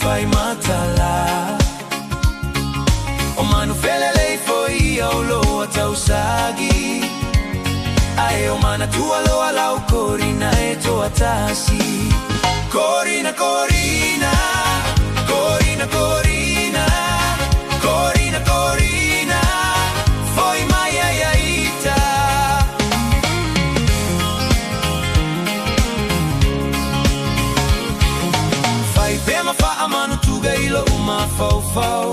fai matala o manu felelei foi au loa tausagi ai o mana tua loa lau korina e toa tasi korina korina korina korina korina korina foi mai aiaita fai pema fa amanu tuga ilo uma fau fau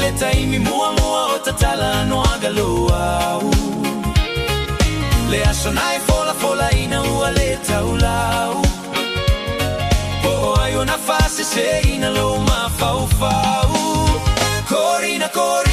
leta imi mua mua o tatala no agaloa le asonai fola fola ina ua leta ulau po ai ona fase se ina lo ma fau fau korina korina